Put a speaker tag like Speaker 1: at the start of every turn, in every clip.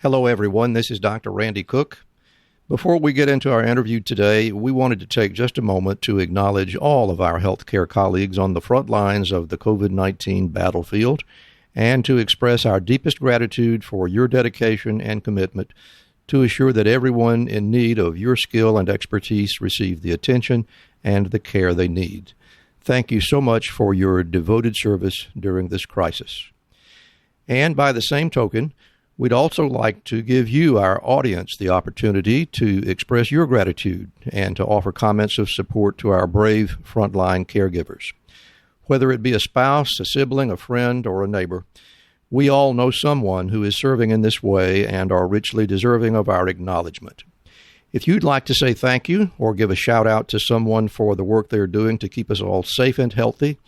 Speaker 1: Hello, everyone. This is Dr. Randy Cook. Before we get into our interview today, we wanted to take just a moment to acknowledge all of our healthcare colleagues on the front lines of the COVID-19 battlefield and to express our deepest gratitude for your dedication and commitment to assure that everyone in need of your skill and expertise receive the attention and the care they need. Thank you so much for your devoted service during this crisis. And by the same token, we'd also like to give you, our audience, the opportunity to express your gratitude and to offer comments of support to our brave frontline caregivers. Whether it be a spouse, a sibling, a friend, or a neighbor, we all know someone who is serving in this way and are richly deserving of our acknowledgement. If you'd like to say thank you or give a shout out to someone for the work they're doing to keep us all safe and healthy,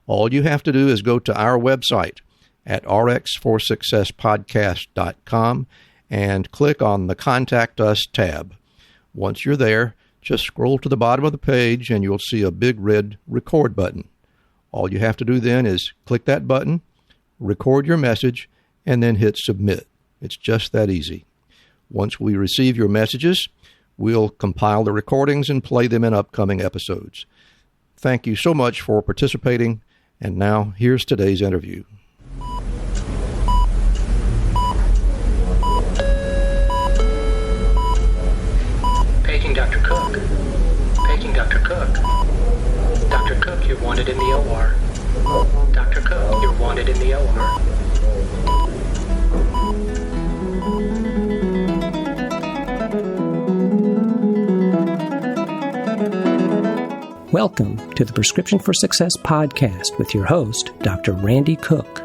Speaker 1: all you have to do is go to our website at rxforsuccesspodcast.com and click on the Contact Us tab. Once you're there, just scroll to the bottom of the page and you'll see a big red record button. All you have to do then is click that button, record your message, and then hit submit. It's just that easy. Once we receive your messages, we'll compile the recordings and play them in upcoming episodes. Thank you so much for participating, and now here's today's interview.
Speaker 2: Paging Dr. Cook. Paging Dr. Cook. Dr. Cook, you're wanted in the OR. Dr. Cook, you're wanted in the OR.
Speaker 3: Welcome to the Prescription for Success podcast with your host, Dr. Randy Cook.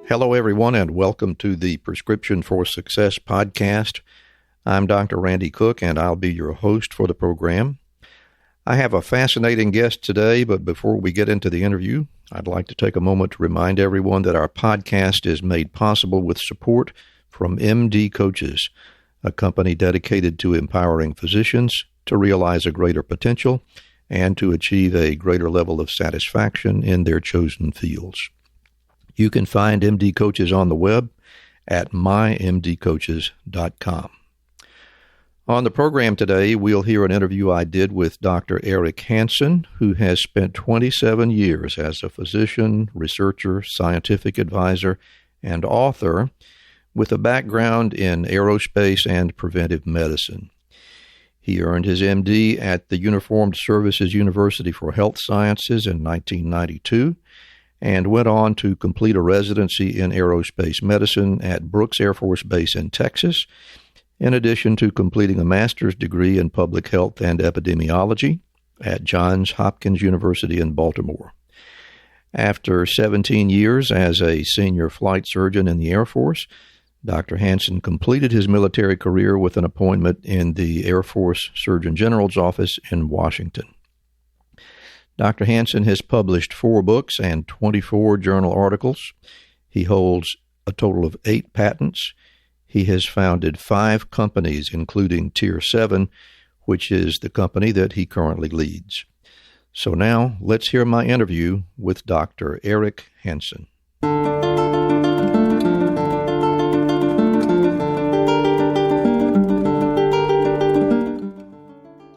Speaker 1: Hello, everyone, and welcome to the Prescription for Success podcast. I'm Dr. Randy Cook, and I'll be your host for the program. I have a fascinating guest today, but before we get into the interview, I'd like to take a moment to remind everyone that our podcast is made possible with support from MD Coaches, a company dedicated to empowering physicians to realize a greater potential and to achieve a greater level of satisfaction in their chosen fields. You can find MD Coaches on the web at mymdcoaches.com. On the program today, we'll hear an interview I did with Dr. Eric Hanson, who has spent 27 years as a physician, researcher, scientific advisor, and author with a background in aerospace and preventive medicine. He earned his MD at the Uniformed Services University for Health Sciences in 1992 and went on to complete a residency in aerospace medicine at Brooks Air Force Base in Texas, in addition to completing a master's degree in public health and epidemiology at Johns Hopkins University in Baltimore. After 17 years as a senior flight surgeon in the Air Force, Dr. Hanson completed his military career with an appointment in the Air Force Surgeon General's office in Washington. Dr. Hanson has published 4 books and 24 journal articles. He holds a total of 8 patents. He has founded 5 companies, including Tier 7, which is the company that he currently leads. So now, let's hear my interview with Dr. Eric Hanson.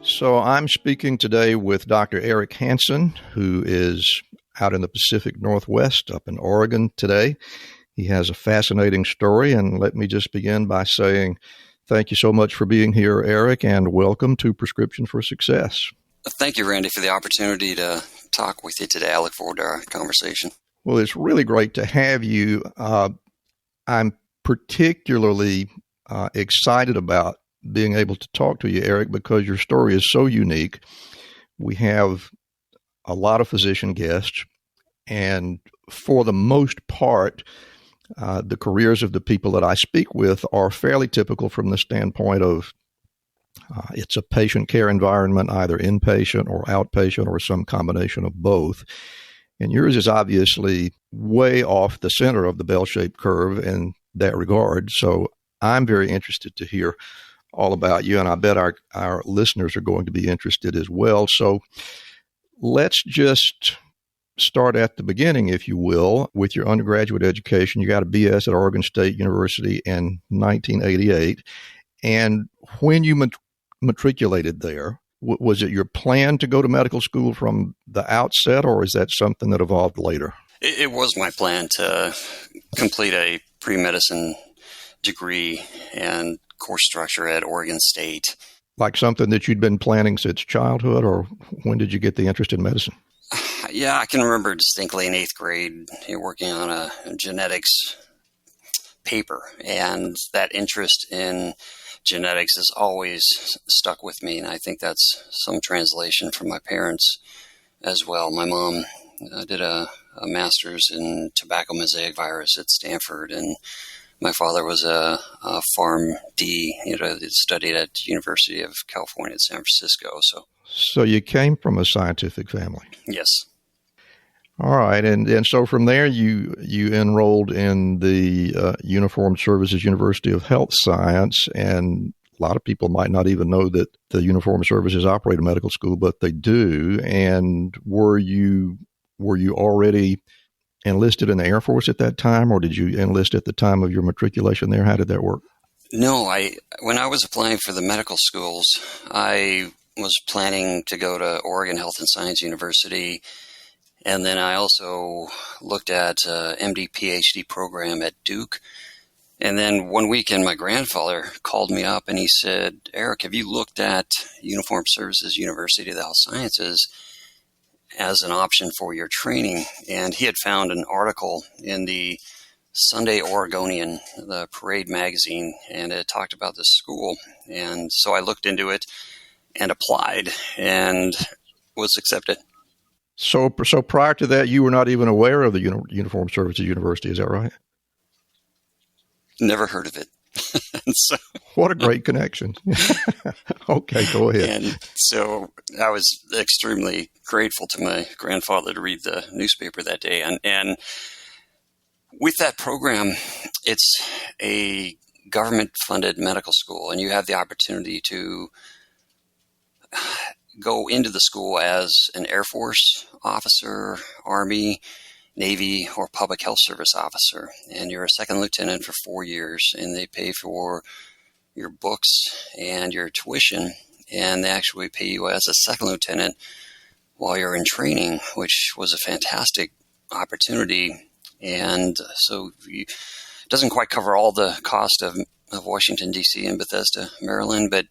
Speaker 1: So I'm speaking today with Dr. Eric Hanson, who is out in the Pacific Northwest, up in Oregon today. He has a fascinating story, and let me just begin by saying thank you so much for being here, Eric, and welcome to Prescription for Success.
Speaker 4: Thank you, Randy, for the opportunity to talk with you today. I look forward to our conversation.
Speaker 1: Well, it's really great to have you. I'm particularly excited about being able to talk to you, Eric, because your story is so unique. We have a lot of physician guests, and for the most part, the careers of the people that I speak with are fairly typical from the standpoint of it's a patient care environment, either inpatient or outpatient or some combination of both. And yours is obviously way off the center of the bell-shaped curve in that regard. So I'm very interested to hear all about you, and I bet our listeners are going to be interested as well. So let's just start at the beginning, if you will, with your undergraduate education. You got a BS at Oregon State University in 1988. And when you matriculated there, was it your plan to go to medical school from the outset, or is that something that evolved later?
Speaker 4: It was my plan to complete a pre-medicine degree and course structure at Oregon State.
Speaker 1: Like something that you'd been planning since childhood, or when did you get the interest in medicine?
Speaker 4: Yeah, I can remember distinctly in 8th grade working on a genetics paper, and that interest in genetics has always stuck with me, and I think that's some translation from my parents as well. My mom did a master's in tobacco mosaic virus at Stanford, and my father was a PharmD, studied at the University of California at San Francisco.
Speaker 1: So you came from a scientific family?
Speaker 4: Yes.
Speaker 1: All right, and so from there you enrolled in the Uniformed Services University of Health Science, and a lot of people might not even know that the Uniformed Services operate a medical school, but they do. And were you already enlisted in the Air Force at that time, or did you enlist at the time of your matriculation there? How did that work?
Speaker 4: No, when I was applying for the medical schools, I was planning to go to Oregon Health and Science University. And then I also looked at MD PhD program at Duke. And then one weekend, my grandfather called me up and he said, "Eric, have you looked at Uniformed Services University of the Health Sciences as an option for your training?" And he had found an article in the Sunday Oregonian, the Parade magazine, and it talked about this school. And so I looked into it and applied and was accepted.
Speaker 1: So prior to that, you were not even aware of the Uniformed Services University, is that right?
Speaker 4: Never heard of it. So,
Speaker 1: what a great connection. Okay, go ahead.
Speaker 4: And so I was extremely grateful to my grandfather to read the newspaper that day. And with that program, it's a government-funded medical school, and you have the opportunity to go into the school as an Air Force officer, Army, Navy, or Public Health Service officer. And you're a second lieutenant for 4 years, and they pay for your books and your tuition, and they actually pay you as a second lieutenant while you're in training, which was a fantastic opportunity. And so it doesn't quite cover all the cost of Washington, D.C. and Bethesda, Maryland, but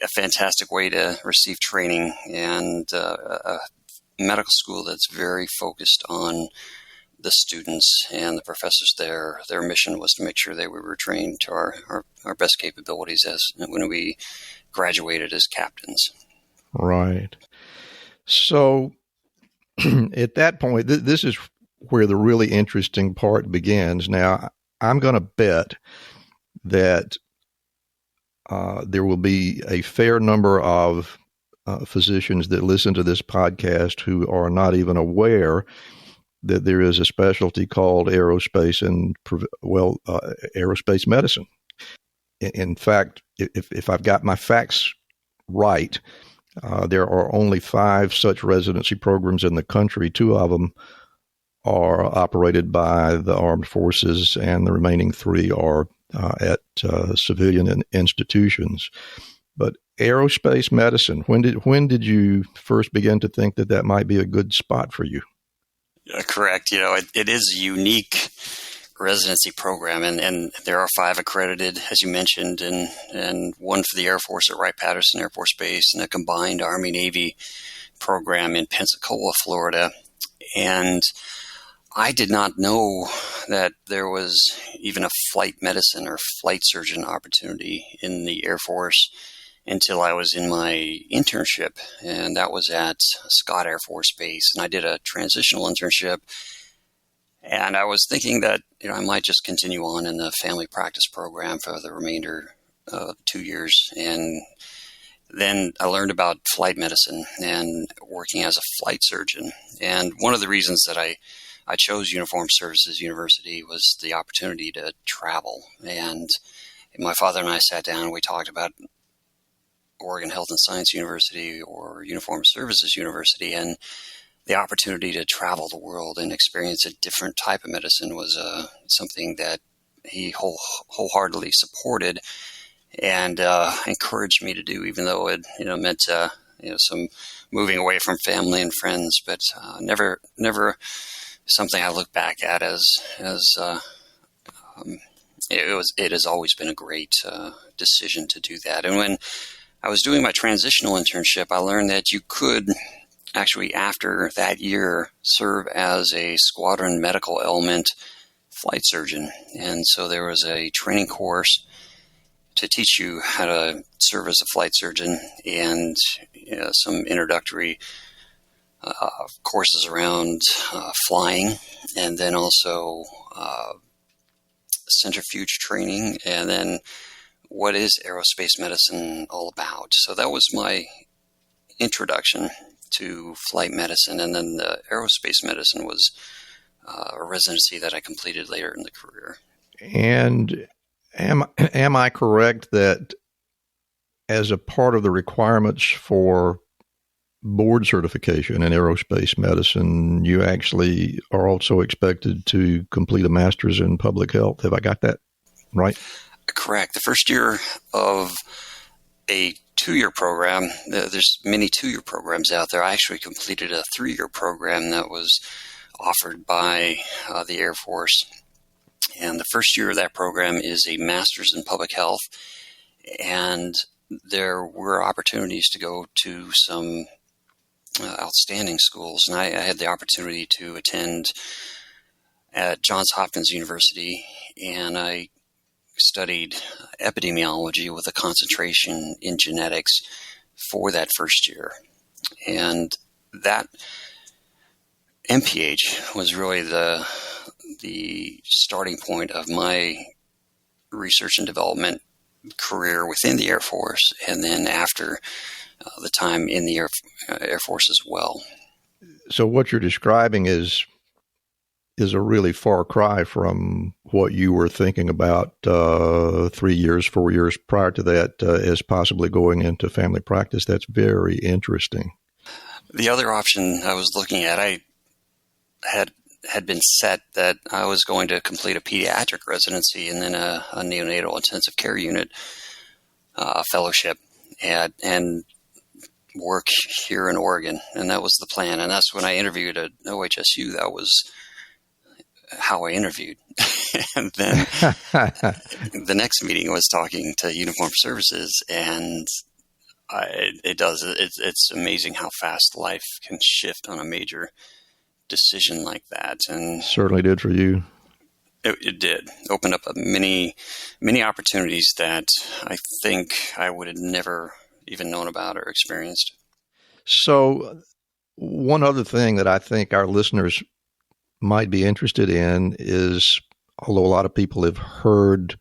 Speaker 4: a fantastic way to receive training, and a medical school that's very focused on the students and the professors there. Their mission was to make sure they were trained to our best capabilities as when we graduated as captains.
Speaker 1: Right. So at that point, this is where the really interesting part begins. Now, I'm going to bet that there will be a fair number of physicians that listen to this podcast who are not even aware that there is a specialty called aerospace and aerospace medicine. In fact, if I've got my facts right, there are only 5 such residency programs in the country. 2 of them are operated by the armed forces, and the remaining 3 are at civilian institutions. But aerospace medicine, when did you first begin to think that might be a good spot for you?
Speaker 4: Correct. It is a unique residency program, and there are 5 accredited, as you mentioned, and 1 for the Air Force at Wright-Patterson Air Force Base, and a combined Army-Navy program in Pensacola, Florida. And I did not know that there was even a flight medicine or flight surgeon opportunity in the Air Force until I was in my internship, and that was at Scott Air Force Base. And I did a transitional internship, and I was thinking that I might just continue on in the family practice program for the remainder of 2 years. And then I learned about flight medicine and working as a flight surgeon. And one of the reasons that I chose Uniformed Services University was the opportunity to travel. And my father and I sat down and we talked about Oregon Health and Science University or Uniformed Services University, and the opportunity to travel the world and experience a different type of medicine was something that he wholeheartedly supported and encouraged me to do, even though it meant some moving away from family and friends, but never something I look back at as it has always been a great decision to do that. And when I was doing my transitional internship, I learned that you could actually, after that year, serve as a squadron medical element flight surgeon. And so there was a training course to teach you how to serve as a flight surgeon, and some introductory courses around flying, and then also centrifuge training, and then what is aerospace medicine all about. So that was my introduction to flight medicine, and then the aerospace medicine was a residency that I completed later in the career.
Speaker 1: And am I correct that as a part of the requirements for board certification in aerospace medicine, you actually are also expected to complete a master's in public health? Have I got that right?
Speaker 4: Correct. The first year of a 2-year program, there's many 2-year programs out there. I actually completed a 3-year program that was offered by the Air Force. And the first year of that program is a master's in public health. And there were opportunities to go to some outstanding schools. And I had the opportunity to attend at Johns Hopkins University, and I studied epidemiology with a concentration in genetics for that first year. And that MPH was really the starting point of my research and development career within the Air Force, and then after the time in the Air Force as well.
Speaker 1: So what you're describing is a really far cry from what you were thinking about 3 years, 4 years prior to that as possibly going into family practice. That's very interesting.
Speaker 4: The other option I was looking at, I had been set that I was going to complete a pediatric residency and then a neonatal intensive care unit fellowship and work here in Oregon. And that was the plan. And that's when I interviewed at OHSU. That was how I interviewed. And then the next meeting was talking to Uniformed Services, and it's amazing how fast life can shift on a major decision like that. And
Speaker 1: certainly did for you.
Speaker 4: It did. Opened up many opportunities that I think I would have never even known about or experienced.
Speaker 1: So one other thing that I think our listeners might be interested in is, although a lot of people have heard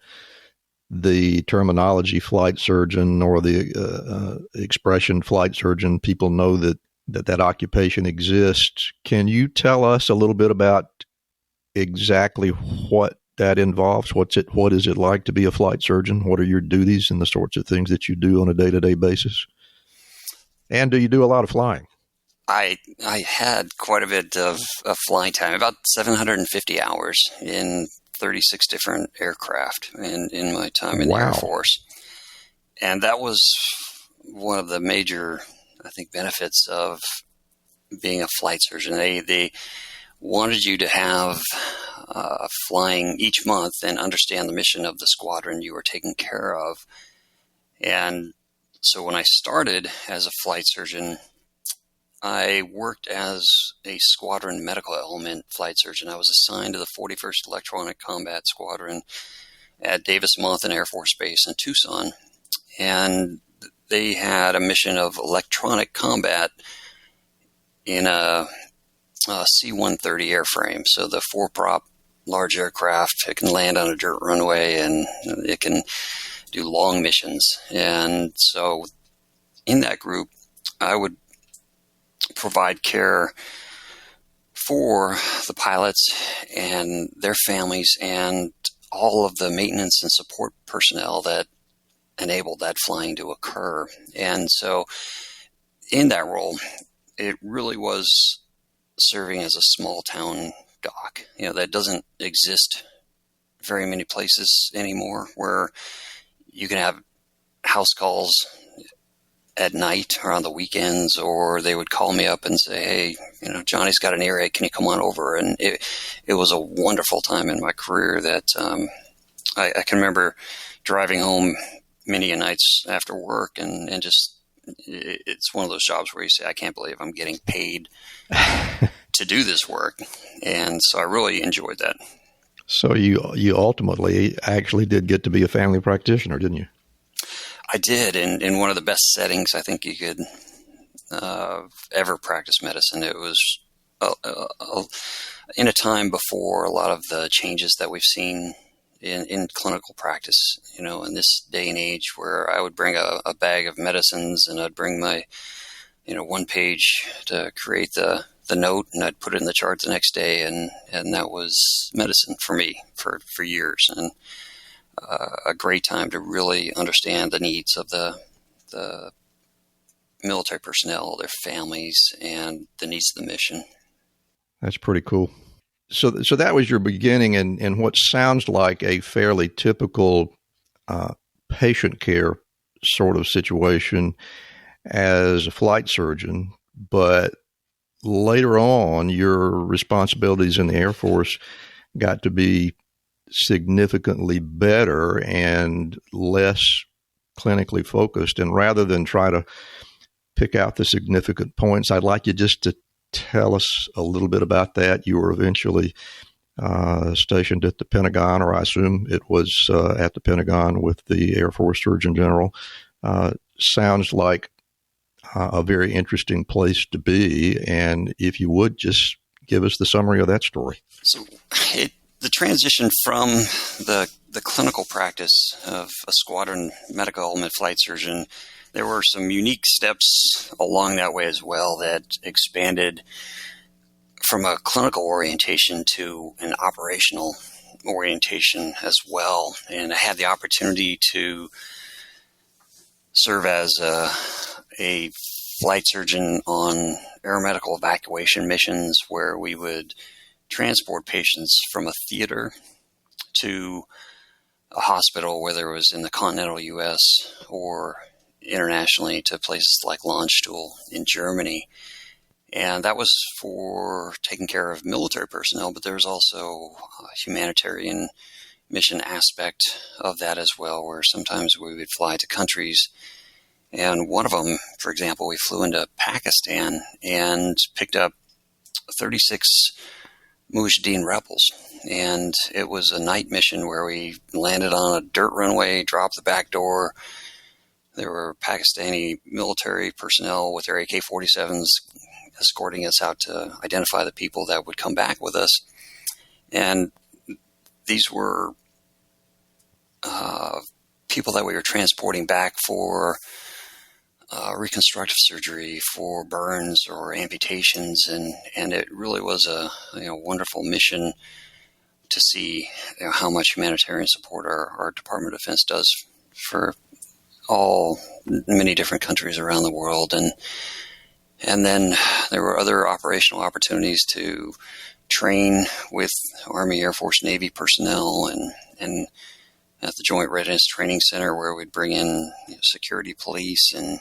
Speaker 1: the terminology flight surgeon or the expression flight surgeon, people know that occupation exists. Can you tell us a little bit about exactly what that involves? What is it like to be a flight surgeon? What are your duties and the sorts of things that you do on a day-to-day basis? And do you do a lot of flying?
Speaker 4: I had quite a bit of flying time, about 750 hours in 36 different aircraft in my time in the Air Force. And that was one of the major, I think, benefits of being a flight surgeon. They wanted you to have flying each month and understand the mission of the squadron you were taking care of. And so when I started as a flight surgeon, I worked as a squadron medical element flight surgeon. I was assigned to the 41st Electronic Combat Squadron at Davis-Monthan Air Force Base in Tucson. And they had a mission of electronic combat in a C-130 airframe. So the 4-prop large aircraft, it can land on a dirt runway and it can do long missions. And so in that group, I would provide care for the pilots and their families and all of the maintenance and support personnel that enabled that flying to occur. And so in that role, it really was serving as a small town doc, that doesn't exist very many places anymore, where you can have house calls at night or on the weekends, or they would call me up and say, hey, Johnny's got an earache, can you come on over? And it was a wonderful time in my career that I can remember driving home many nights after work, and just it's one of those jobs where you say, I can't believe I'm getting paid to do this work. And so I really enjoyed that.
Speaker 1: So you ultimately actually did get to be a family practitioner, didn't you?
Speaker 4: I did, in one of the best settings I think you could ever practice medicine. It was in a time before a lot of the changes that we've seen in clinical practice, in this day and age, where I would bring a bag of medicines, and I'd bring my, one page to create the note, and I'd put it in the chart the next day, and that was medicine for me for years. And a great time to really understand the needs of the military personnel, their families, and the needs of the mission.
Speaker 1: That's pretty cool. So that was your beginning in what sounds like a fairly typical patient care sort of situation as a flight surgeon, but later on, your responsibilities in the Air Force got to be significantly better and less clinically focused. And rather than try to pick out the significant points, I'd like you just to tell us a little bit about that. You were eventually stationed at the Pentagon, or I assume it was at the Pentagon with the Air Force Surgeon General. Sounds like a very interesting place to be. And if you would, just give us the summary of that story.
Speaker 4: So the transition from the clinical practice of a squadron medical element flight surgeon, there were some unique steps along that way as well that expanded from a clinical orientation to an operational orientation as well. And I had the opportunity to serve as a flight surgeon on aeromedical evacuation missions, where we would transport patients from a theater to a hospital, whether it was in the continental U.S. or internationally to places like Landstuhl in Germany. And that was for taking care of military personnel, but there was also a humanitarian mission aspect of that as well, where sometimes we would fly to countries. And one of them, for example, we flew into Pakistan and picked up 36 Mujahideen rebels. And it was a night mission where we landed on a dirt runway, dropped the back door. There were Pakistani military personnel with their AK-47s escorting us out to identify the people that would come back with us. And these were people that we were transporting back for reconstructive surgery, for burns or amputations, and it really was a wonderful mission to see how much humanitarian support our Department of Defense does for many different countries around the world. And then there were other operational opportunities to train with Army, Air Force, Navy personnel, and at the Joint Readiness Training Center, where we'd bring in security police, and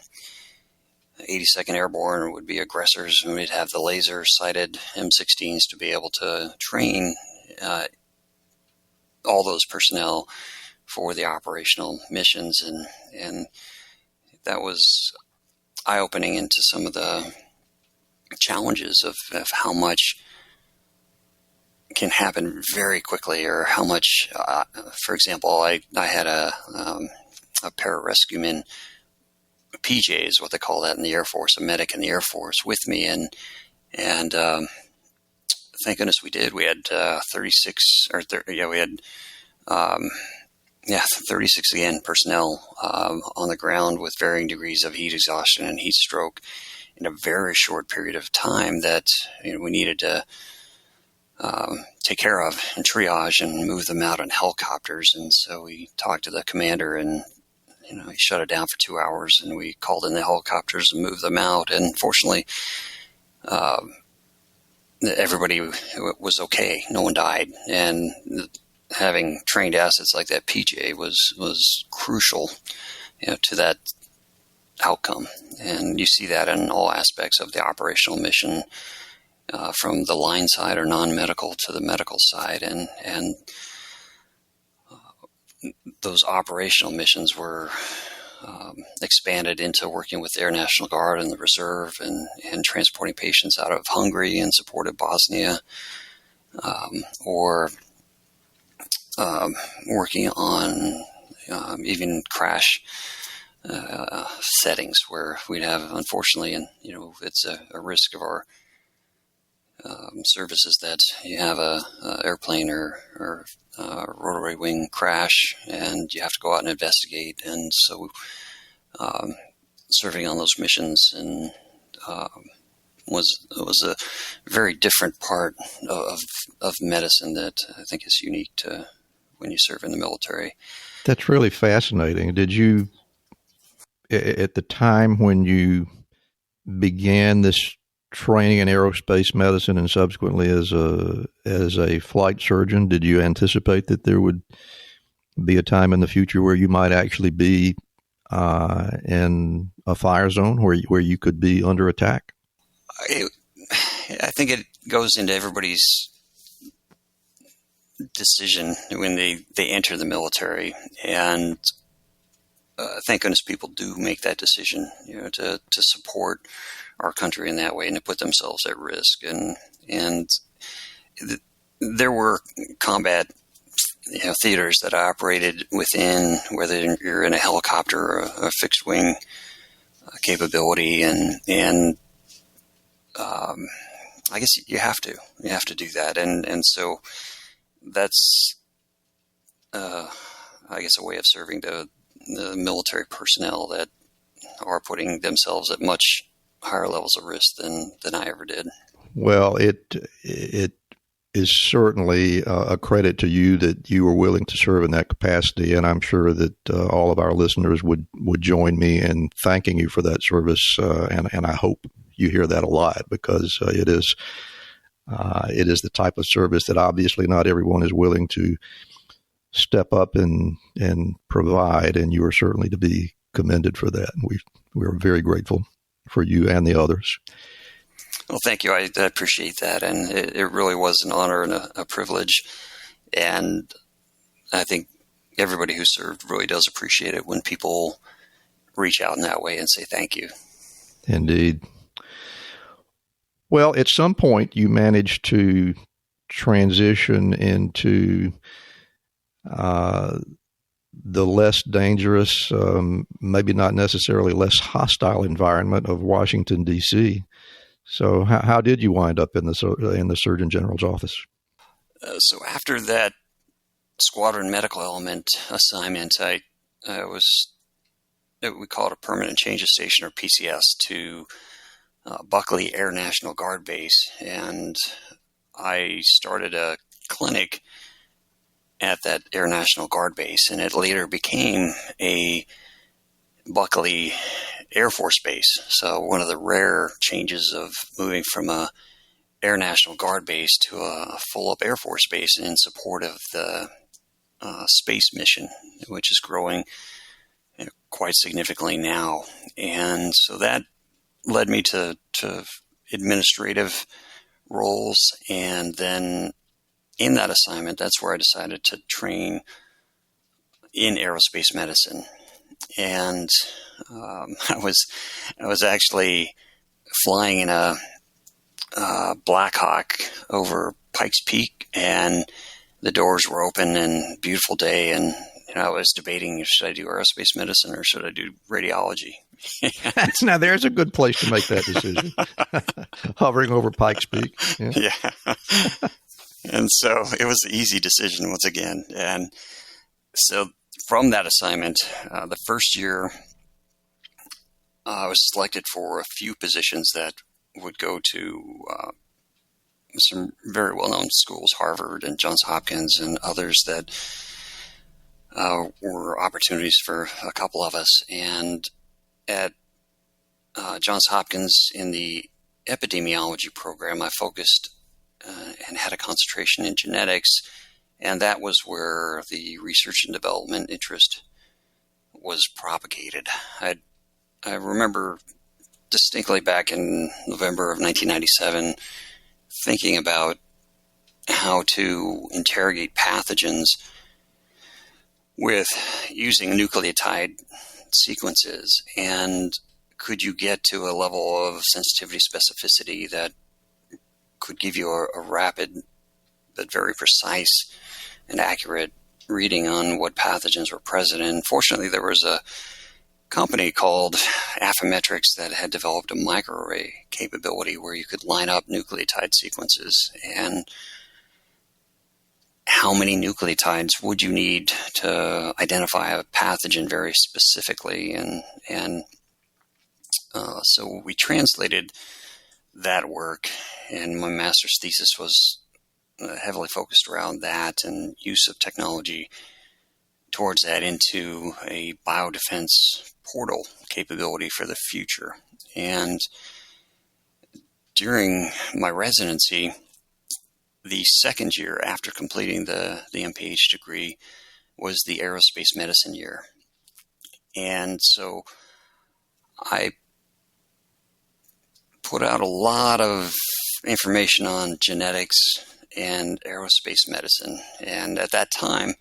Speaker 4: 82nd Airborne would be aggressors, and we'd have the laser-sighted M16s to be able to train all those personnel for the operational missions. And that was eye-opening into some of the challenges of how much can happen very quickly, or how much, for example, I had a pararescueman, PJ is what they call that in the Air Force, a medic in the Air Force with me, and thank goodness we did. We had 36 again personnel on the ground with varying degrees of heat exhaustion and heat stroke in a very short period of time that we needed to take care of and triage and move them out on helicopters. And so we talked to the commander, and he shut it down for 2 hours, and we called in the helicopters and moved them out. And fortunately, everybody was okay. No one died. And having trained assets like that PJ was crucial, to that outcome. And you see that in all aspects of the operational mission, from the line side or non-medical to the medical side. And those operational missions were expanded into working with the Air National Guard and the Reserve and transporting patients out of Hungary in support of Bosnia, or working on even crash settings where we'd have, unfortunately, and it's a risk of our services that you have a airplane or rotary wing crash, and you have to go out and investigate. And so serving on those missions and was a very different part of medicine that I think is unique to when you serve in the military.
Speaker 1: That's really fascinating. Did you, at the time when you began this training in aerospace medicine and subsequently as a flight surgeon, did you anticipate that there would be a time in the future where you might actually be in a fire zone where you could be under attack?
Speaker 4: I think it goes into everybody's decision when they enter the military, and thank goodness people do make that decision, to support our country in that way and to put themselves at risk. And there were combat theaters that I operated within, whether you're in a helicopter or a fixed wing capability, and I guess you have to do that, and so that's I guess a way of serving the military personnel that are putting themselves at much higher levels of risk than I ever did. Well,
Speaker 1: it is certainly a credit to you that you were willing to serve in that capacity, and I'm sure that all of our listeners would join me in thanking you for that service, and I hope you hear that a lot, because it is the type of service that obviously not everyone is willing to step up and provide, and you are certainly to be commended for that. And we are very grateful for you and the others.
Speaker 4: Well, thank you. I appreciate that, and it really was an honor and a privilege. And I think everybody who served really does appreciate it when people reach out in that way and say thank you.
Speaker 1: Indeed. Well, at some point you managed to transition into the less dangerous, maybe not necessarily less hostile environment of Washington, D.C. So how did you wind up in the Surgeon General's office?
Speaker 4: So after that squadron medical element assignment, we call it a permanent change of station, or PCS, to Buckley Air National Guard Base, and I started a clinic at that Air National Guard Base, and it later became a Buckley Air Force Base. So one of the rare changes of moving from a Air National Guard Base to a full-up Air Force Base in support of the space mission, which is growing quite significantly now. And so that led me to administrative roles, and then in that assignment, that's where I decided to train in aerospace medicine. And I was actually flying in a Black Hawk over Pikes Peak, and the doors were open, and beautiful day, and I was debating, should I do aerospace medicine or should I do radiology?
Speaker 1: Now, there's a good place to make that decision. Hovering over Pikes Peak.
Speaker 4: Yeah. And so it was an easy decision once again. And so from that assignment, the first year, I was selected for a few positions that would go to some very well-known schools, Harvard and Johns Hopkins and others that were opportunities for a couple of us. And at Johns Hopkins in the epidemiology program, I focused and had a concentration in genetics, and that was where the research and development interest was propagated. I remember distinctly back in November of 1997 thinking about how to interrogate pathogens with using nucleotide sequences, and could you get to a level of sensitivity specificity that could give you a rapid but very precise and accurate reading on what pathogens were present. And fortunately, there was a company called Affymetrix that had developed a microarray capability where you could line up nucleotide sequences. And how many nucleotides would you need to identify a pathogen very specifically? And so we translated that work, and my master's thesis was heavily focused around that and use of technology towards that into a biodefense portal capability for the future. And during my residency, the second year after completing the MPH degree was the aerospace medicine year. And so I put out a lot of information on genetics and aerospace medicine. And at that time,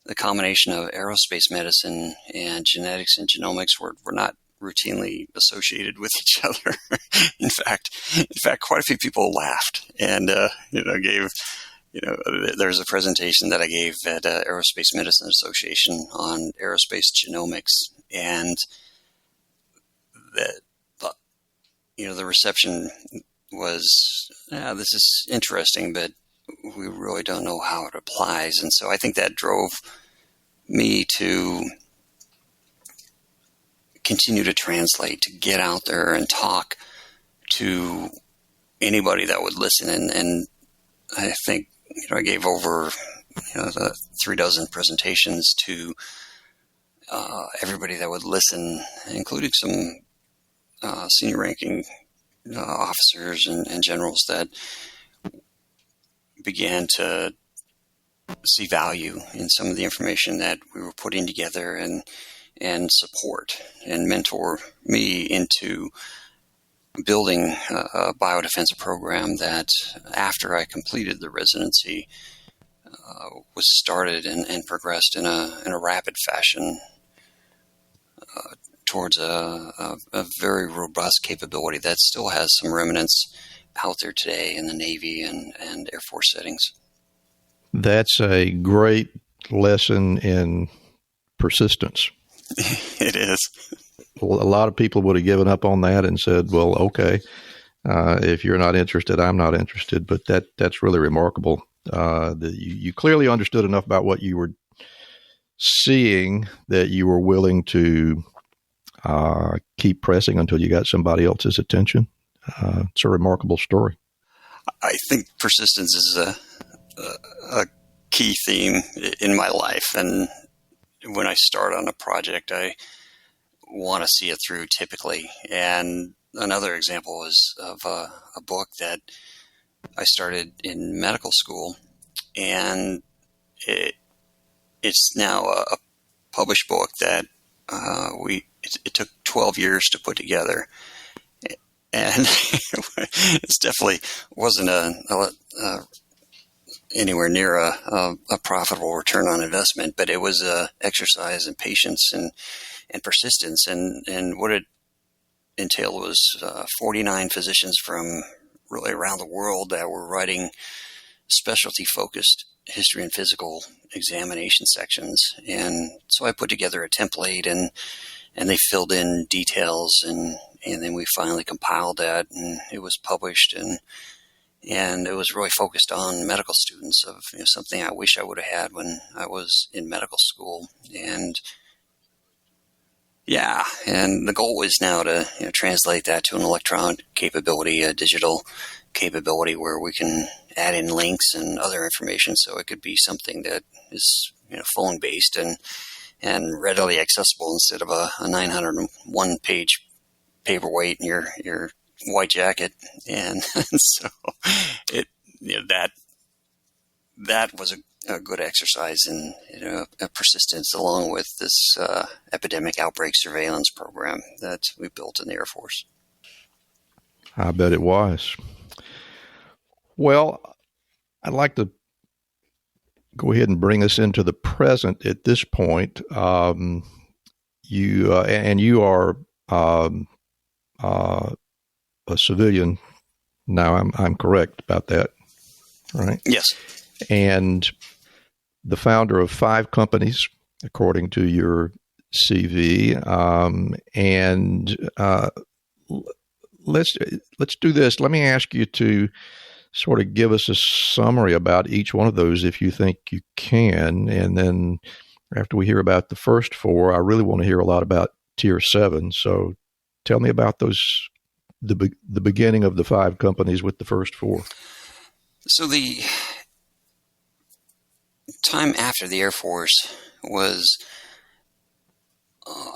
Speaker 4: the combination of aerospace medicine and genetics and genomics were not routinely associated with each other. In fact, quite a few people laughed and, there's a presentation that I gave at Aerospace Medicine Association on aerospace genomics, and the reception was, this is interesting, but we really don't know how it applies. And so I think that drove me to continue to translate, to get out there and talk to anybody that would listen. And I think, I gave over, the 36 presentations to everybody that would listen, including some senior ranking officers and generals that began to see value in some of the information that we were putting together and support and mentor me into building a biodefense program that, after I completed the residency, was started and progressed in a rapid fashion towards a very robust capability that still has some remnants out there today in the Navy and Air Force settings.
Speaker 1: That's a great lesson in persistence.
Speaker 4: It is.
Speaker 1: Well, a lot of people would have given up on that and said, well, okay, if you're not interested, I'm not interested. But that's really remarkable. That you clearly understood enough about what you were seeing that you were willing to keep pressing until you got somebody else's attention. It's a remarkable story.
Speaker 4: I think persistence is a key theme in my life. And when I start on a project, I want to see it through typically. And another example is of a book that I started in medical school, and it's now a published book that it took 12 years to put together. And it definitely wasn't anywhere near a profitable return on investment, but it was a exercise in patience and persistence. And what it entailed was 49 physicians from really around the world that were writing specialty-focused history and physical examination sections. And so I put together a template, and they filled in details, and then we finally compiled that, and it was published, and it was really focused on medical students, of something I wish I would have had when I was in medical school. And the goal is now to translate that to an electronic capability, a digital capability where we can add in links and other information, so it could be something that is phone-based and readily accessible instead of a 901-page paperweight in your white jacket. And so that was a good exercise in persistence, along with this epidemic outbreak surveillance program that we built in the Air Force.
Speaker 1: I bet it was. Well, I'd like to go ahead and bring us into the present at this point. You are a civilian now. I'm correct about that, right?
Speaker 4: Yes. And
Speaker 1: the founder of 5 companies, according to your CV. Let's do this. Let me ask you to sort of give us a summary about each one of those, if you think you can. And then after we hear about the first 4, I really want to hear a lot about Tier 7. So tell me about the beginning of the 5 companies with the first 4.
Speaker 4: So the time after the Air Force was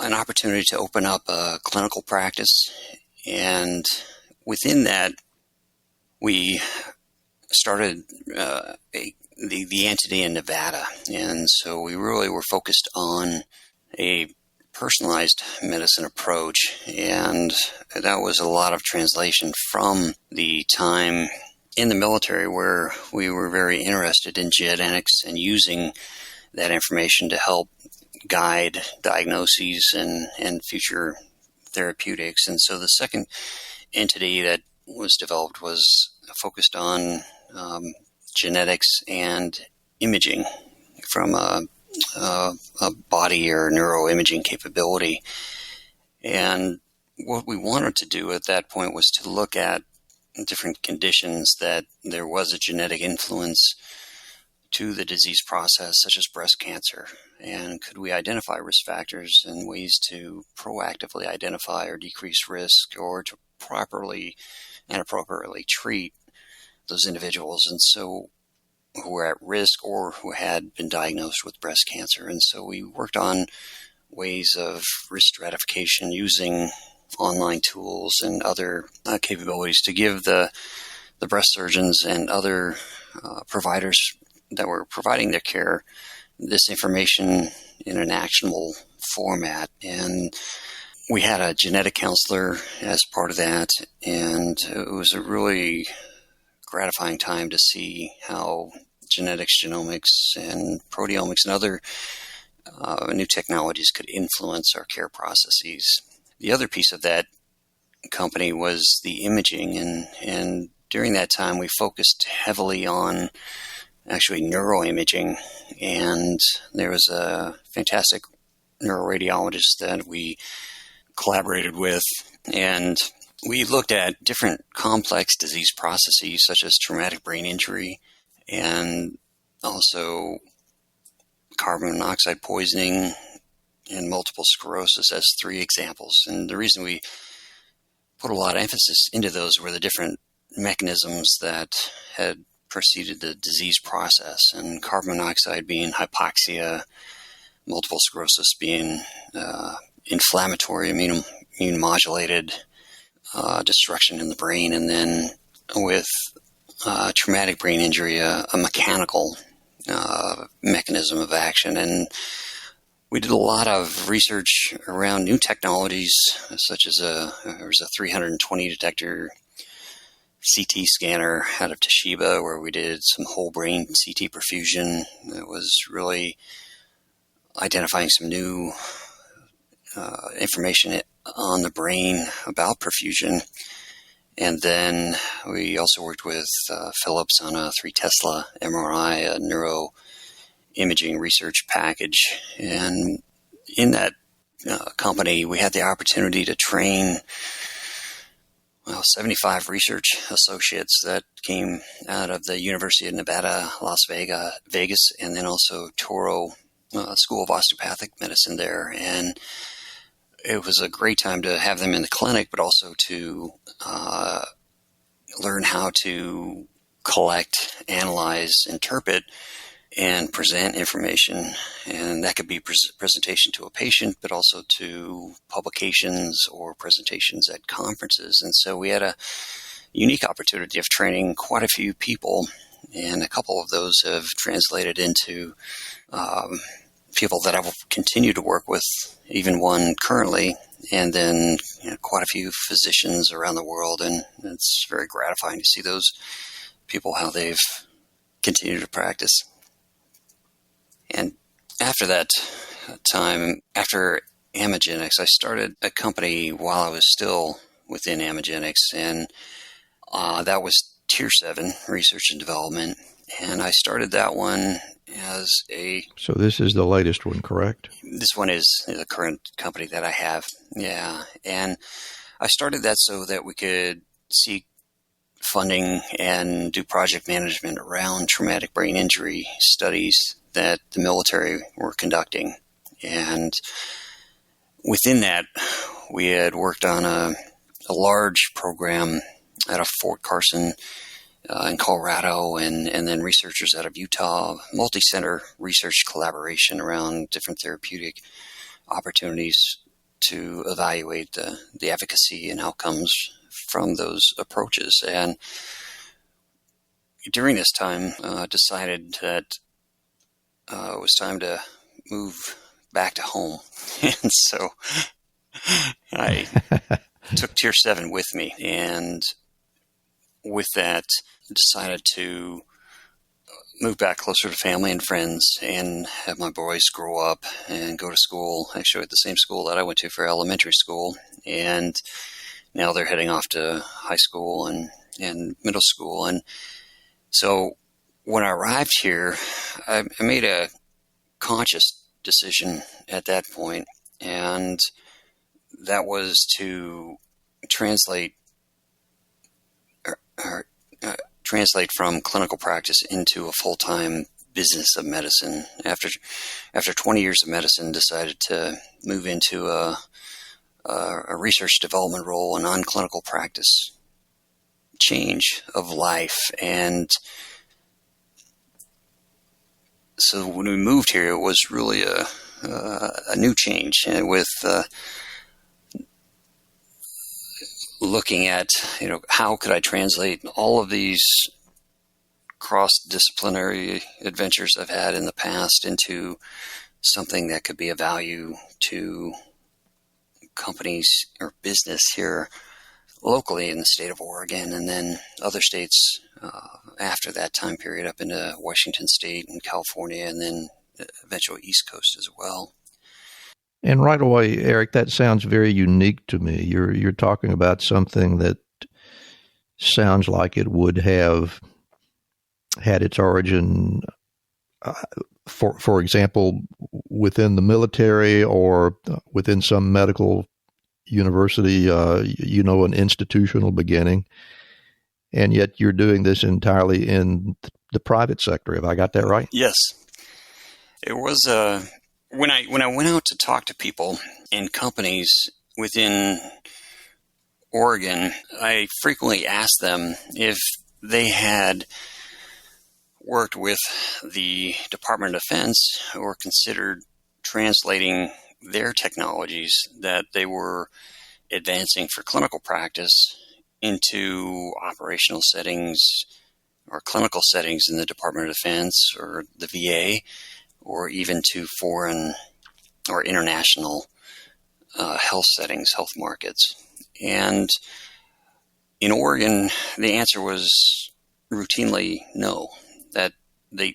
Speaker 4: an opportunity to open up a clinical practice, and within that, we started the entity in Nevada, and so we really were focused on a personalized medicine approach, and that was a lot of translation from the time in the military where we were very interested in genetics and using that information to help guide diagnoses and future therapeutics. And so the second entity that was developed was focused on genetics and imaging from a body or neuroimaging capability. And what we wanted to do at that point was to look at different conditions that there was a genetic influence to the disease process, such as breast cancer. And could we identify risk factors and ways to proactively identify or decrease risk, or to properly and appropriately treat those individuals and so who were at risk or who had been diagnosed with breast cancer. And so we worked on ways of risk stratification using online tools and other capabilities to give the breast surgeons and other providers that were providing their care this information in an actionable format. And we had a genetic counselor as part of that, and it was a really gratifying time to see how genetics, genomics, and proteomics and other new technologies could influence our care processes. The other piece of that company was the imaging, and during that time we focused heavily on actually neuroimaging, and there was a fantastic neuroradiologist that we collaborated with, and we looked at different complex disease processes such as traumatic brain injury and also carbon monoxide poisoning and multiple sclerosis as 3 examples. And the reason we put a lot of emphasis into those were the different mechanisms that had preceded the disease process, and carbon monoxide being hypoxia, multiple sclerosis being inflammatory, immune modulated destruction in the brain, and then with traumatic brain injury, a mechanical mechanism of action. And we did a lot of research around new technologies, such as there was a 320 detector CT scanner out of Toshiba, where we did some whole brain CT perfusion. It was really identifying some new information on the brain about perfusion. And then we also worked with Philips on a 3 Tesla MRI, a neuroimaging research package. And in that company, we had the opportunity to train 75 research associates that came out of the University of Nevada, Las Vegas, and then also Toro School of Osteopathic Medicine there. And it was a great time to have them in the clinic, but also to learn how to collect, analyze, interpret and present information. And that could be presentation to a patient, but also to publications or presentations at conferences. And so we had a unique opportunity of training quite a few people, and a couple of those have translated into people that I will continue to work with, even one currently, and then quite a few physicians around the world. And it's very gratifying to see those people, how they've continued to practice. And after that time, after Amagenics, I started a company while I was still within Amagenics, and that was Tier 7 Research and Development. And I started that one as a...
Speaker 1: So this is the latest one, correct?
Speaker 4: This one is the current company that I have, yeah. And I started that so that we could seek funding and do project management around traumatic brain injury studies that the military were conducting. And within that, we had worked on a large program out of Fort Carson in Colorado, and then researchers out of Utah, multi-center research collaboration around different therapeutic opportunities to evaluate the efficacy and outcomes from those approaches. And during this time, decided that it was time to move back to home. And so I took Tier 7 with me, and with that, decided to move back closer to family and friends and have my boys grow up and go to school, actually at the same school that I went to for elementary school. And now they're heading off to high school and middle school. And so when I arrived here, I made a conscious decision at that point, and that was to translate from clinical practice into a full-time business of medicine. After 20 years of medicine, decided to move into a research development role, a non-clinical practice change of life. And so when we moved here, it was really a new change, and with looking at, how could I translate all of these cross-disciplinary adventures I've had in the past into something that could be of value to companies or business here locally in the state of Oregon, and then other states after that time period up into Washington State and California, and then eventually East Coast as well.
Speaker 1: And right away, Eric, that sounds very unique to me. You're talking about something that sounds like it would have had its origin, for example, within the military or within some medical university, an institutional beginning. And yet you're doing this entirely in the private sector. Have I got that right?
Speaker 4: Yes. It was when I went out to talk to people in companies within Oregon, I frequently asked them if they had worked with the Department of Defense or considered translating their technologies that they were advancing for clinical practice into operational settings or clinical settings in the Department of Defense or the VA, or even to foreign or international health settings, health markets. And in Oregon, the answer was routinely no, that they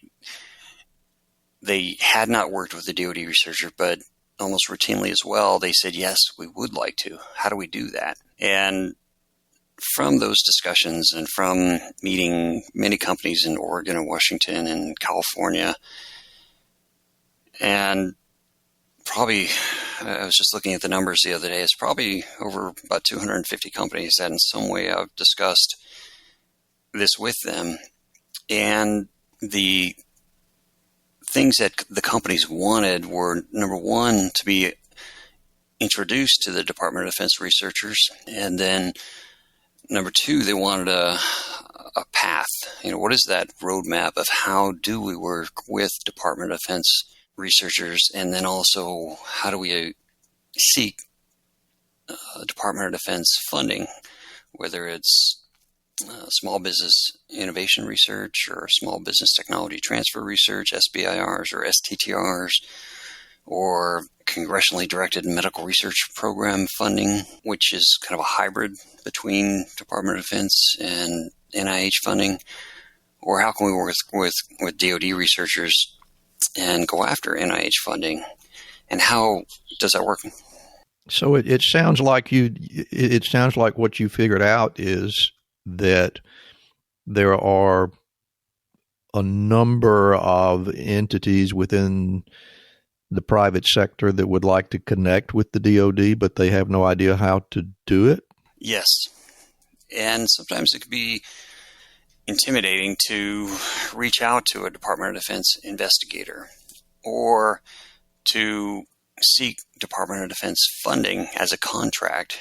Speaker 4: had not worked with the DoD researcher, but almost routinely as well, they said, yes, we would like to. How do we do that? And from those discussions and from meeting many companies in Oregon and Washington and California, and probably, I was just looking at the numbers the other day, it's probably over about 250 companies that in some way I've discussed this with them. And the things that the companies wanted were, number one, to be introduced to the Department of Defense researchers. And then number two, they wanted a a path? What is that roadmap of how do we work with Department of Defense researchers, and then also how do we seek Department of Defense funding, whether it's small business innovation research or small business technology transfer research, SBIRs or STTRs, or congressionally directed medical research program funding, which is kind of a hybrid between Department of Defense and NIH funding, or how can we work with DoD researchers and go after NIH funding, and how does that work?
Speaker 1: So it sounds like what you figured out is that there are a number of entities within the private sector that would like to connect with the DoD, but they have no idea how to do it?
Speaker 4: Yes. And sometimes it could be intimidating to reach out to a Department of Defense investigator or to seek Department of Defense funding as a contract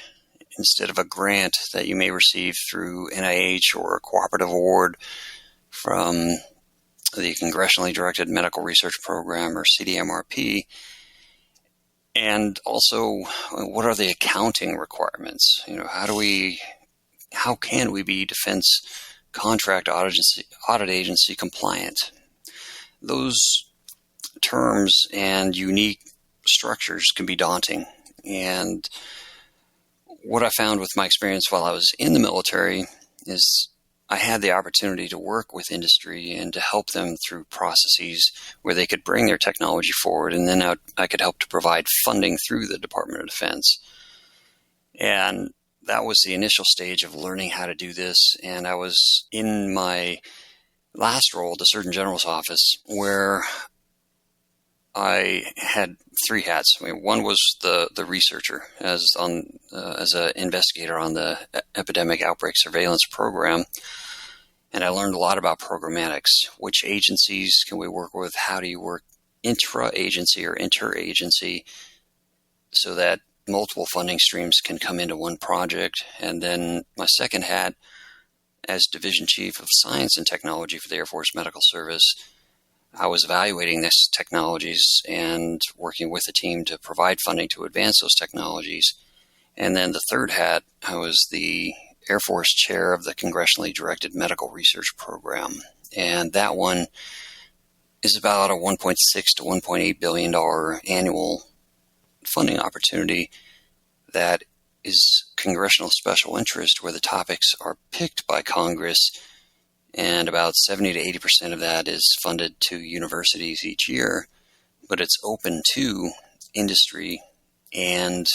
Speaker 4: instead of a grant that you may receive through NIH or a cooperative award from the Congressionally Directed Medical Research Program or CDMRP. And also, what are the accounting requirements? How can we be Defense Contract Audit Agency compliant? Those terms and unique structures can be daunting. And what I found with my experience while I was in the military is I had the opportunity to work with industry and to help them through processes where they could bring their technology forward, and then I could help to provide funding through the Department of Defense. And that was the initial stage of learning how to do this. And I was in my last role, the Surgeon General's office, where I had three hats. One was the researcher as an investigator on the epidemic outbreak surveillance program, and I learned a lot about programmatics. Which agencies can we work with? How do you work intra-agency or interagency so that multiple funding streams can come into one project? And then my second hat, as Division Chief of Science and Technology for the Air Force Medical Service, I was evaluating these technologies and working with the team to provide funding to advance those technologies. And then the third hat, I was the Air Force chair of the Congressionally Directed Medical Research Program. And that one is about a $1.6 to $1.8 billion annual funding opportunity that is congressional special interest, where the topics are picked by Congress, and about 70 to 80% of that is funded to universities each year, but it's open to industry and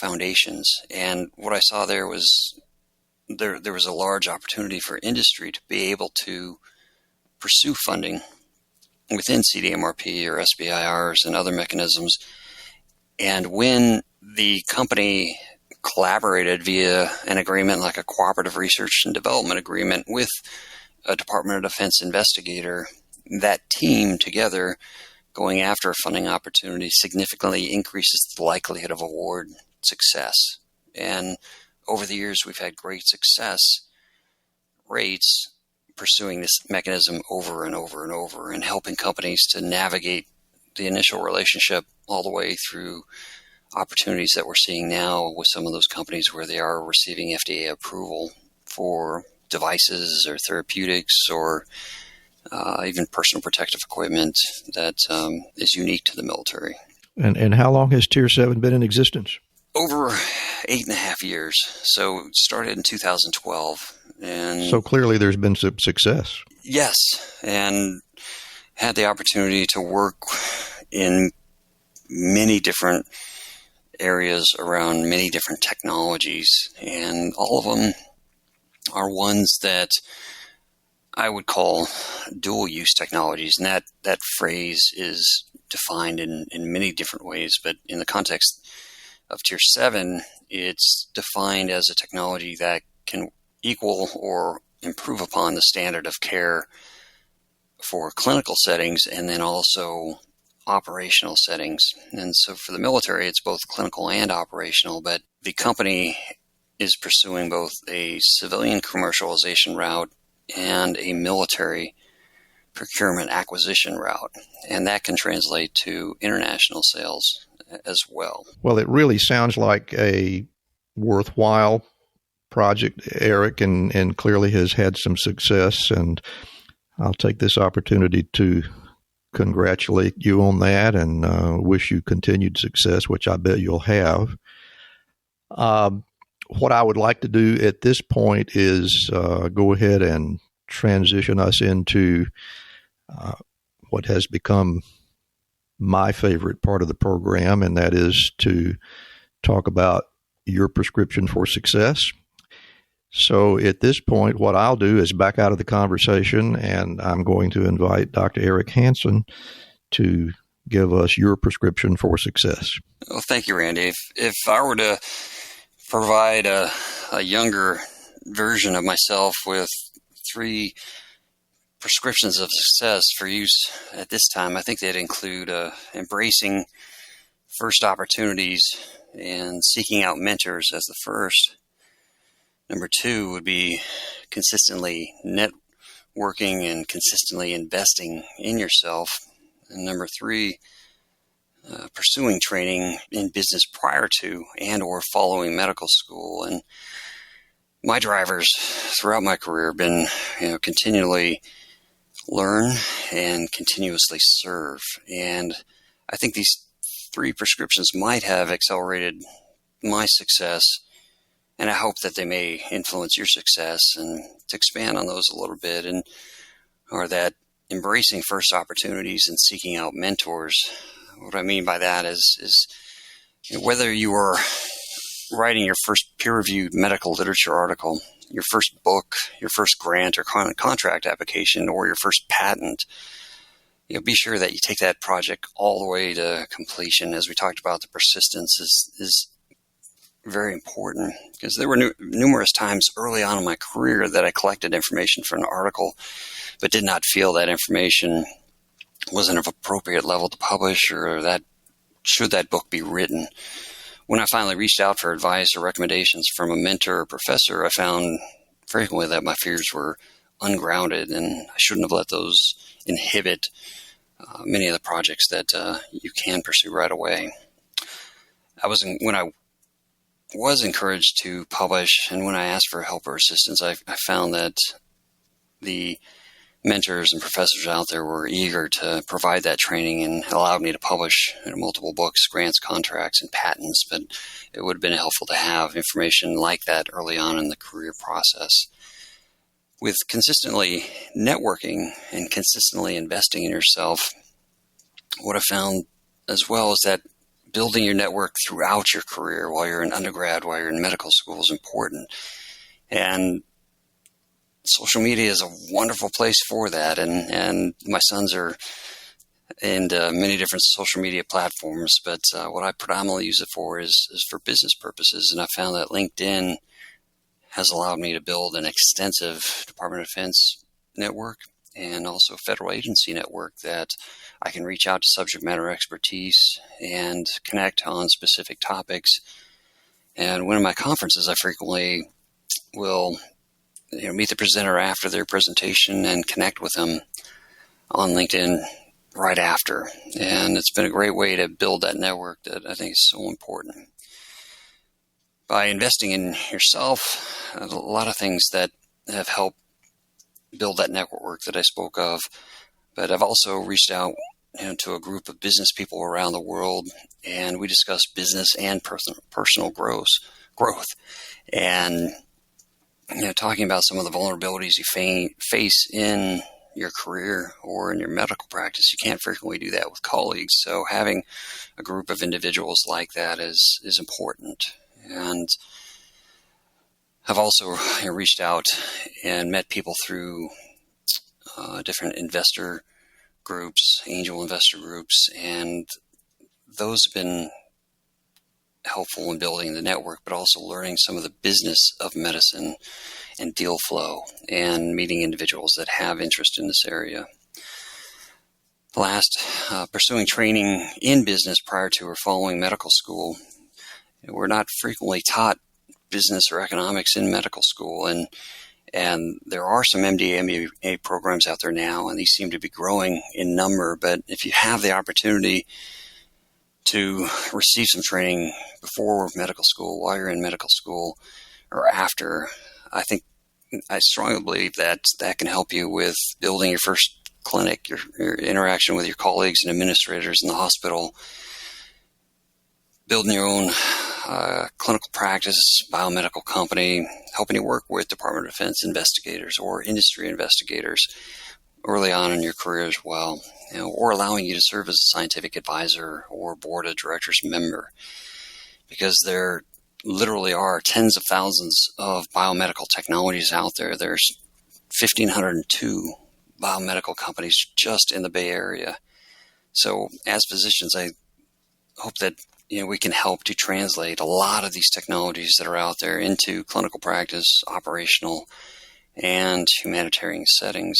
Speaker 4: foundations. And what I saw there was there was a large opportunity for industry to be able to pursue funding within CDMRP or SBIRs and other mechanisms. And when the company collaborated via an agreement like a cooperative research and development agreement with a Department of Defense investigator, that team together going after a funding opportunity significantly increases the likelihood of award success. And over the years, we've had great success rates pursuing this mechanism over and over and over, and helping companies to navigate the initial relationship all the way through opportunities that we're seeing now with some of those companies where they are receiving FDA approval for devices or therapeutics or even personal protective equipment that is unique to the military.
Speaker 1: And how long has Tier 7 been in existence?
Speaker 4: Over 8.5 years. So it started in 2012. And
Speaker 1: so clearly there's been some success.
Speaker 4: Yes, and had the opportunity to work in many different areas around many different technologies, and all of them are ones that I would call dual-use technologies. And that phrase is defined in many different ways, but in the context of Tier 7, it's defined as a technology that can equal or improve upon the standard of care for clinical settings and then also operational settings. And so for the military, it's both clinical and operational, but the company is pursuing both a civilian commercialization route and a military procurement acquisition route, and that can translate to international sales as well.
Speaker 1: Well, it really sounds like a worthwhile project, Eric, and clearly has had some success, and I'll take this opportunity to congratulate you on that and wish you continued success, which I bet you'll have. What I would like to do at this point is go ahead and transition us into what has become my favorite part of the program, and that is to talk about your prescription for success. So at this point, what I'll do is back out of the conversation, and I'm going to invite Dr. Eric Hanson to give us your prescription for success.
Speaker 4: Well, thank you, Randy. If I were to provide a younger version of myself with 3 prescriptions of success for use at this time, I think they'd include embracing first opportunities and seeking out mentors as the first. Number 2 would be consistently networking and consistently investing in yourself. And number 3, pursuing training in business prior to and or following medical school. And my drivers throughout my career have been, continually learn and continuously serve. And I think these 3 prescriptions might have accelerated my success, and I hope that they may influence your success. And to expand on those a little bit, and are that embracing first opportunities and seeking out mentors. What I mean by that is whether you are writing your first peer-reviewed medical literature article, your first book, your first grant or contract application, or your first patent, be sure that you take that project all the way to completion. As we talked about, the persistence is very important, because there were numerous times early on in my career that I collected information for an article, but did not feel that information wasn't of appropriate level to publish, or that should that book be written. When I finally reached out for advice or recommendations from a mentor or professor, I found frequently that my fears were ungrounded, and I shouldn't have let those inhibit many of the projects that you can pursue right away. When I was encouraged to publish, and when I asked for help or assistance, I found that the mentors and professors out there were eager to provide that training and allowed me to publish multiple books, grants, contracts, and patents. But it would have been helpful to have information like that early on in the career process. With consistently networking and consistently investing in yourself, what I found as well is that building your network throughout your career, while you're in undergrad, while you're in medical school, is important. And social media is a wonderful place for that. And my sons are in many different social media platforms, but what I predominantly use it for is for business purposes. And I found that LinkedIn has allowed me to build an extensive Department of Defense network and also federal agency network that I can reach out to subject matter expertise and connect on specific topics. And when in my conferences, I frequently will meet the presenter after their presentation and connect with them on LinkedIn right after. And it's been a great way to build that network that I think is so important. By investing in yourself, a lot of things that have helped build that network that I spoke of. But I've also reached out to a group of business people around the world, and we discussed business and personal growth. And talking about some of the vulnerabilities you face in your career or in your medical practice, you can't frequently do that with colleagues. So having a group of individuals like that is important. And I've also reached out and met people through different investor groups, angel investor groups, and those have been helpful in building the network, but also learning some of the business of medicine and deal flow and meeting individuals that have interest in this area. Last, pursuing training in business prior to or following medical school. We're not frequently taught business or economics in medical school. And there are some MD, MBA programs out there now, and these seem to be growing in number. But if you have the opportunity to receive some training before medical school, while you're in medical school, or after, I strongly believe that can help you with building your first clinic, your interaction with your colleagues and administrators in the hospital, building your own clinical practice, biomedical company, helping you work with Department of Defense investigators or industry investigators early on in your career as well, or allowing you to serve as a scientific advisor or board of directors member, because there literally are tens of thousands of biomedical technologies out there. There's 1,502 biomedical companies just in the Bay Area. So as physicians, I hope that we can help to translate a lot of these technologies that are out there into clinical practice, operational, and humanitarian settings.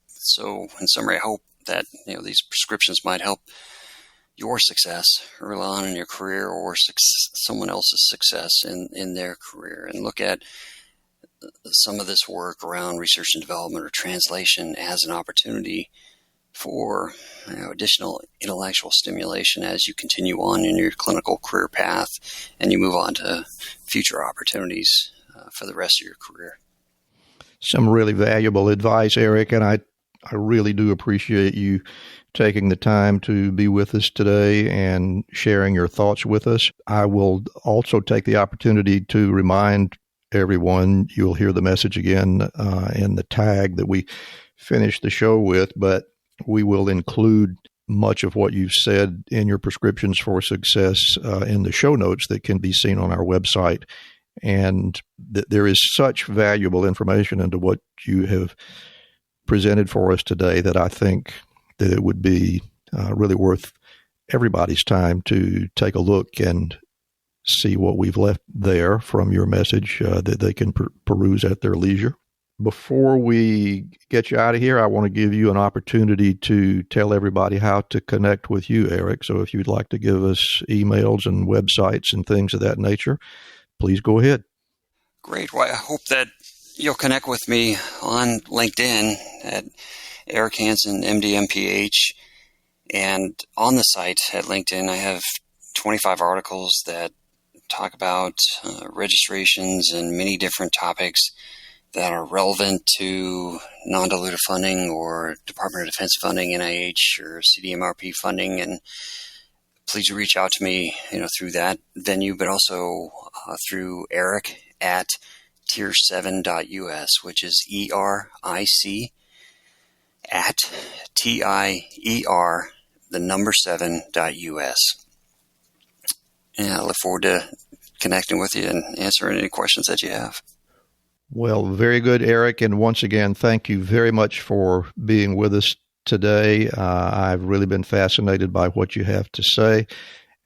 Speaker 4: So in summary, I hope that these prescriptions might help your success early on in your career, or someone else's success in their career, and look at some of this work around research and development or translation as an opportunity for additional intellectual stimulation as you continue on in your clinical career path and you move on to future opportunities for the rest of your career.
Speaker 1: Some really valuable advice, Eric, and I really do appreciate you taking the time to be with us today and sharing your thoughts with us. I will also take the opportunity to remind everyone, you'll hear the message again in the tag that we finished the show with, but we will include much of what you've said in your prescriptions for success in the show notes that can be seen on our website. And there is such valuable information into what you have presented for us today that I think that it would be really worth everybody's time to take a look and see what we've left there from your message that they can peruse at their leisure. Before we get you out of here, I want to give you an opportunity to tell everybody how to connect with you, Eric. So if you'd like to give us emails and websites and things of that nature, please go ahead.
Speaker 4: Great. Well, I hope that you'll connect with me on LinkedIn at Eric Hanson, MD, MPH. And on the site at LinkedIn, I have 25 articles that talk about registrations and many different topics that are relevant to non-dilutive funding or Department of Defense funding, NIH or CDMRP funding. And please reach out to me, through that venue, but also through Eric at tier7.us, which is ERIC at TIER, the number 7.us. And I look forward to connecting with you and answering any questions that you have.
Speaker 1: Well, very good, Eric. And once again, thank you very much for being with us today. I've really been fascinated by what you have to say,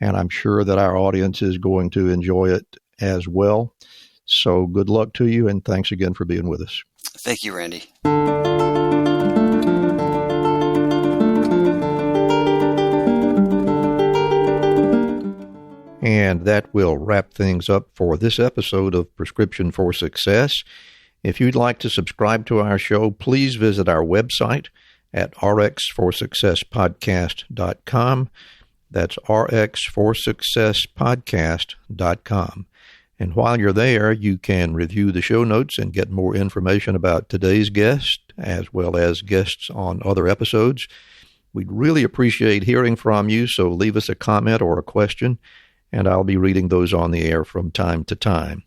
Speaker 1: and I'm sure that our audience is going to enjoy it as well. So good luck to you, and thanks again for being with us.
Speaker 4: Thank you, Randy.
Speaker 1: And that will wrap things up for this episode of Prescription for Success. If you'd like to subscribe to our show, please visit our website at rxforsuccesspodcast.com. That's rxforsuccesspodcast.com. And while you're there, you can review the show notes and get more information about today's guest, as well as guests on other episodes. We'd really appreciate hearing from you, so leave us a comment or a question, and I'll be reading those on the air from time to time.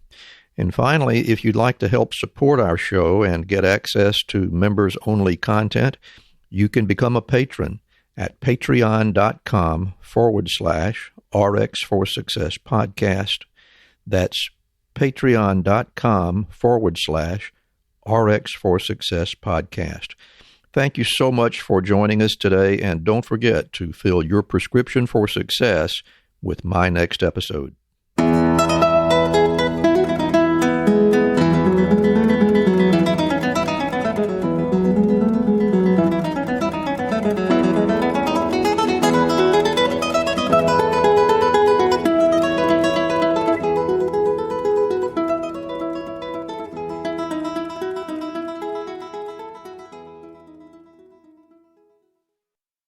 Speaker 1: And finally, if you'd like to help support our show and get access to members-only content, you can become a patron at patreon.com/RX for Success Podcast. That's patreon.com/RX for Success Podcast. Thank you so much for joining us today, and don't forget to fill your prescription for success with my next episode.